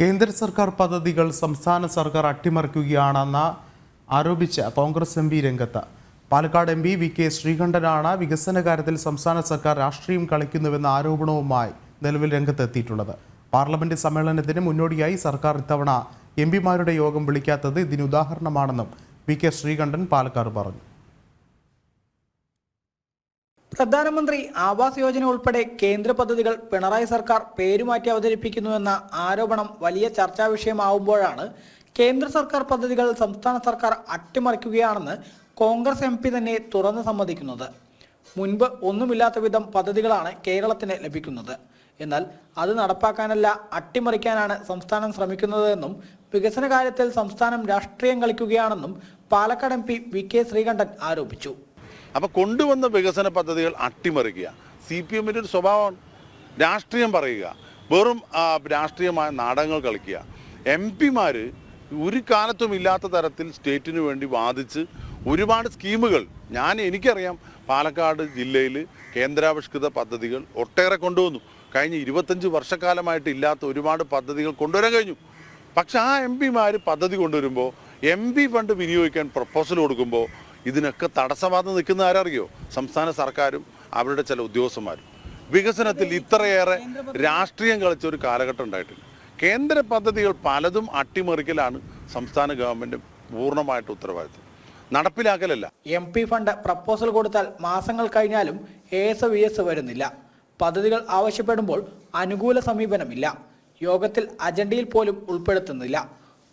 കേന്ദ്ര സർക്കാർ പദ്ധതികൾ സംസ്ഥാന സർക്കാർ അട്ടിമറിക്കുകയാണെന്ന് ആരോപിച്ച് കോൺഗ്രസ് എം പി രംഗത്ത്. Palakkad M P V K ശ്രീകണ്ഠനാണ് വികസന കാര്യത്തിൽ സംസ്ഥാന സർക്കാർ രാഷ്ട്രീയം കളിക്കുന്നുവെന്ന ആരോപണവുമായി നിലവിൽ രംഗത്തെത്തിയിട്ടുള്ളത്. പാർലമെന്റ് സമ്മേളനത്തിന് മുന്നോടിയായി സർക്കാർ ഇത്തവണ എം പിമാരുടെ യോഗം വിളിക്കാത്തത് ഇതിന് ഉദാഹരണമാണെന്നും വി കെ ശ്രീകണ്ഠൻ പാലക്കാട് പറഞ്ഞു. പ്രധാനമന്ത്രി ആവാസ് യോജന ഉൾപ്പെടെ കേന്ദ്ര പദ്ധതികൾ പിണറായി സർക്കാർ പേരുമാറ്റി അവതരിപ്പിക്കുന്നുവെന്ന ആരോപണം വലിയ ചർച്ചാ വിഷയമാവുമ്പോഴാണ് കേന്ദ്ര സർക്കാർ പദ്ധതികൾ സംസ്ഥാന സർക്കാർ അട്ടിമറിക്കുകയാണെന്ന് കോൺഗ്രസ് എം പി തന്നെ തുറന്നു സമ്മതിക്കുന്നത്. മുൻപ് ഒന്നുമില്ലാത്ത വിധം പദ്ധതികളാണ് കേരളത്തിന് ലഭിക്കുന്നത്. എന്നാൽ അത് നടപ്പാക്കാനല്ല, അട്ടിമറിക്കാനാണ് സംസ്ഥാനം ശ്രമിക്കുന്നതെന്നും വികസന കാര്യത്തിൽ സംസ്ഥാനം രാഷ്ട്രീയം കളിക്കുകയാണെന്നും Palakkad M P V K Sreekandan ആരോപിച്ചു. അപ്പോൾ കൊണ്ടുവന്ന വികസന പദ്ധതികൾ അട്ടിമറിക്കുക CPM-ന്റെ ഒരു സ്വഭാവമാണ്. രാഷ്ട്രീയം പറയുക, വെറും രാഷ്ട്രീയമായ നാടകങ്ങൾ കളിക്കുക. MP-മാർ ഒരു കാലത്തും ഇല്ലാത്ത തരത്തിൽ സ്റ്റേറ്റിന് വേണ്ടി വാദിച്ച് ഒരുപാട് സ്കീമുകൾ എനിക്കറിയാം. പാലക്കാട് ജില്ലയിൽ കേന്ദ്രാവിഷ്കൃത പദ്ധതികൾ ഒട്ടേറെ കൊണ്ടുവന്നു. കഴിഞ്ഞ 25 വർഷക്കാലമായിട്ട് ഇല്ലാത്ത ഒരുപാട് പദ്ധതികൾ കൊണ്ടുവരാൻ കഴിഞ്ഞു. പക്ഷെ ആ MP-മാർ പദ്ധതി കൊണ്ടുവരുമ്പോൾ MP ഫണ്ട് വിനിയോഗിക്കാൻ പ്രപ്പോസൽ കൊടുക്കുമ്പോൾ ഇതിനൊക്കെ തടസ്സമാർന്ന് നിൽക്കുന്ന ആരറിയോ? സംസ്ഥാന സർക്കാരും അവരുടെ ചില ഉദ്യോഗസ്ഥന്മാരും. വികസനത്തിൽ ഇത്രയേറെ രാഷ്ട്രീയം കളിച്ച ഒരു കാലഘട്ടം ഉണ്ടായിട്ടില്ല. കേന്ദ്ര പദ്ധതികൾ പലതും അട്ടിമറിക്കലാണ് സംസ്ഥാന ഗവൺമെന്റ് പൂർണ്ണമായിട്ട് ഉത്തരവാദിത്വം, നടപ്പിലാക്കലല്ല. MP ഫണ്ട് പ്രപ്പോസൽ കൊടുത്താൽ മാസങ്ങൾ കഴിഞ്ഞാലും ASVS വരുന്നില്ല. പദ്ധതികൾ ആവശ്യപ്പെടുമ്പോൾ അനുകൂല സമീപനമില്ല. യോഗത്തിൽ അജണ്ടയിൽ പോലും ഉൾപ്പെടുത്തുന്നില്ല.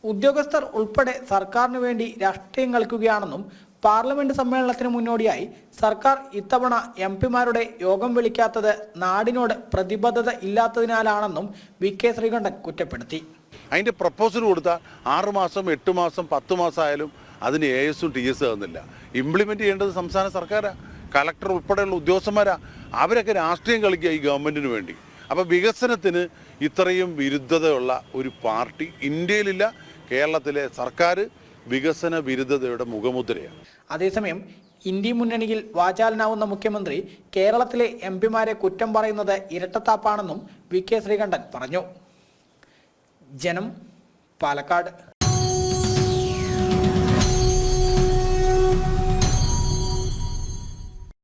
ഉദ്യോഗസ്ഥർ ഉൾപ്പെടെ സർക്കാരിന് വേണ്ടി രാഷ്ട്രീയം കളിക്കുകയാണെന്നും പാർലമെന്റ് സമ്മേളനത്തിന് മുന്നോടിയായി സർക്കാർ ഇത്തവണ MP-മാരുടെ യോഗം വിളിക്കാത്തത് നാടിനോട് പ്രതിബദ്ധത ഇല്ലാത്തതിനാലാണെന്നും വി കെ ശ്രീകണ്ഠൻ കുറ്റപ്പെടുത്തി. അതിൻ്റെ പ്രപ്പോസൽ കൊടുത്താൽ 6 മാസം 8 മാസം 10 മാസം ആയാലും അതിന് AS-ഉം TS തന്നില്ല. ഇംപ്ലിമെൻറ്റ് ചെയ്യേണ്ടത് സംസ്ഥാന സർക്കാരാണ്, കളക്ടർ ഉൾപ്പെടെയുള്ള ഉദ്യോഗസ്ഥന്മാരാ. അവരൊക്കെ രാഷ്ട്രീയം കളിക്കുക ഈ ഗവൺമെൻറ്റിന് വേണ്ടി. അപ്പോൾ വികസനത്തിന് ഇത്രയും വിരുദ്ധതയുള്ള ഒരു പാർട്ടി ഇന്ത്യയിലില്ല. കേരളത്തിലെ സർക്കാർ വികസന വിരുദ്ധതയുടെ മുഖമുദ്രയാണ്. അതേസമയം ഇന്ത്യ മുന്നണിയിൽ വാചാലനാവുന്ന മുഖ്യമന്ത്രി കേരളത്തിലെ MP-മാരെ കുറ്റം പറയുന്നത് ഇരട്ടത്താപ്പാണെന്നും വി കെ ശ്രീകണ്ഠൻ പറഞ്ഞു. ജനം, പാലക്കാട്.